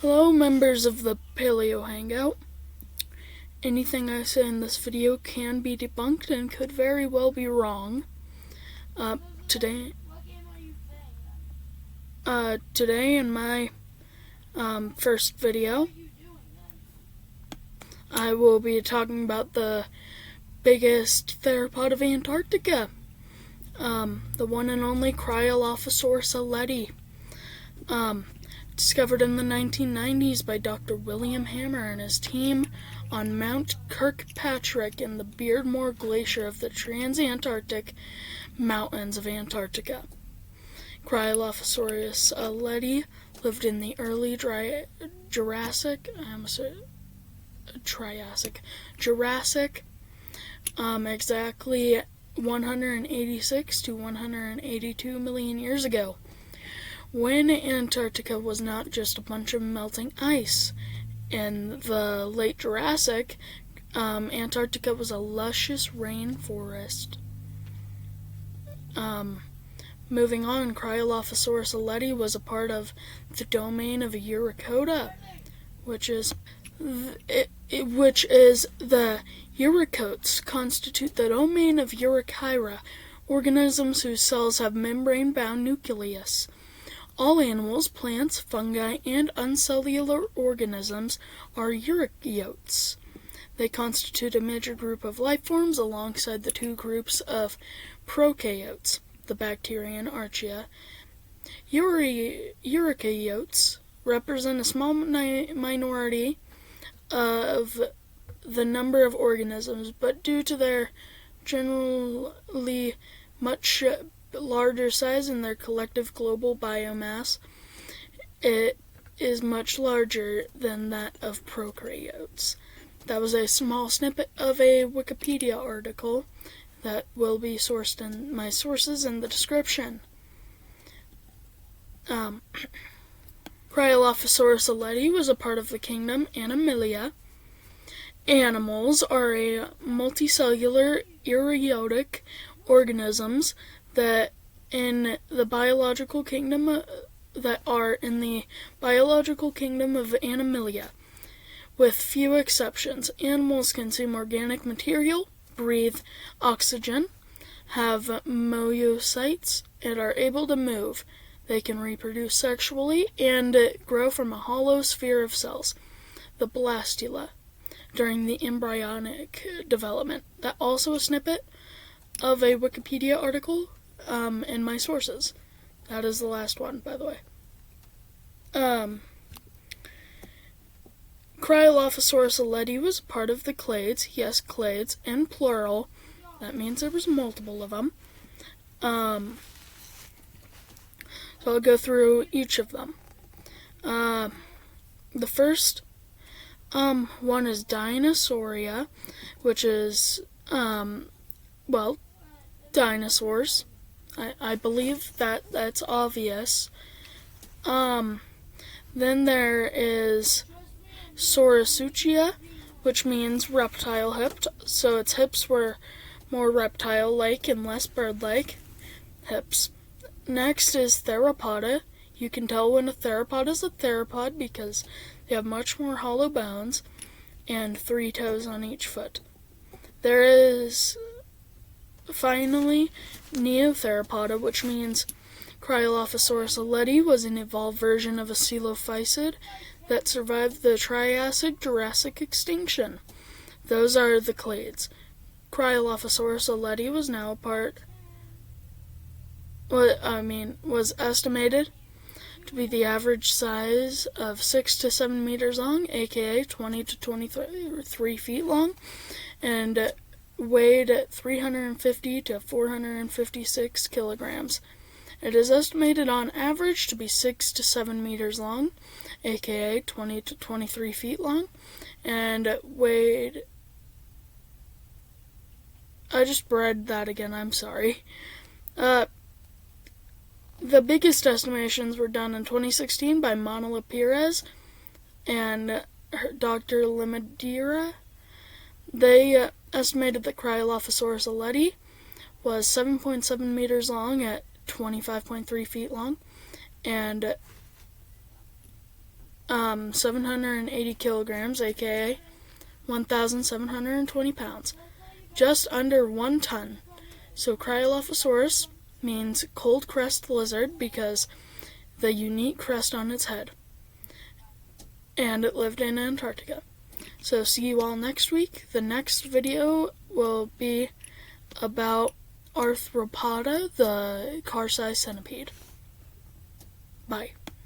Hello, members of the Paleo Hangout. Anything I say in this video can be debunked and could very well be wrong. Today in my first video, I will be talking about the biggest theropod of Antarctica, the one and only Cryolophosaurus Ellioti. Discovered in the 1990s by Dr. William Hammer and his team on Mount Kirkpatrick in the Beardmore Glacier of the Transantarctic Mountains of Antarctica. Cryolophosaurus Ellioti lived in the early Jurassic, exactly 186 to 182 million years ago, when Antarctica was not just a bunch of melting ice. In the late Jurassic, Antarctica was a luscious rainforest. Moving on, Cryolophosaurus Ellioti was a part of the domain of Eurocota, which is the Eurycotes constitute the domain of Eurychira, organisms whose cells have membrane-bound nucleus. All animals, plants, fungi, and uncellular organisms are eukaryotes. They constitute a major group of life forms alongside the two groups of prokaryotes, the bacteria and archaea. Eukaryotes represent a small minority of the number of organisms, but due to their generally much larger size and their collective global biomass, it is much larger than that of prokaryotes. That was a small snippet of a Wikipedia article that will be sourced in my sources in the description. Cryolophosaurus Ellioti was a part of the kingdom Animalia. Animals are a multicellular eukaryotic organisms that in the biological kingdom of Animalia. With few exceptions, animals consume organic material, breathe oxygen, have myocytes, and are able to move. They can reproduce sexually and grow from a hollow sphere of cells, the blastula, during the embryonic development. That's also a snippet of a Wikipedia article in my sources. That is the last one, by the way. Cryolophosaurus Ellioti was part of the clades. Yes, clades, in plural. That means there was multiple of them. So I'll go through each of them. The first one is Dinosauria, which is, dinosaurs. I believe that's obvious. Then there is Saurischiia, which means reptile hipped, so its hips were more reptile-like and less bird-like hips. Next is Theropoda. You can tell when a theropod is a theropod because they have much more hollow bones and 3 toes on each foot. There is finally Neotheropoda, which means Cryolophosaurus Ellioti was an evolved version of a coelophysid that survived the Triassic-Jurassic extinction. Those are the clades. Cryolophosaurus Ellioti was estimated to be the average size of 6 to 7 meters long, aka 20 to 23 feet long, and weighed 350 to 456 kilograms. It is estimated on average to be 6 to 7 meters long, aka 20 to 23 feet long, and weighed... I just read that again, I'm sorry. The biggest estimations were done in 2016 by Manila Perez and Dr. Limadira. They estimated that Cryolophosaurus Ellioti was 7.7 meters long at 25.3 feet long, and 780 kilograms, aka 1,720 pounds, just under 1 ton. So Cryolophosaurus means cold crest lizard because the unique crest on its head. And it lived in Antarctica. So see you all next week. The next video will be about arthropoda, the car-sized centipede. Bye.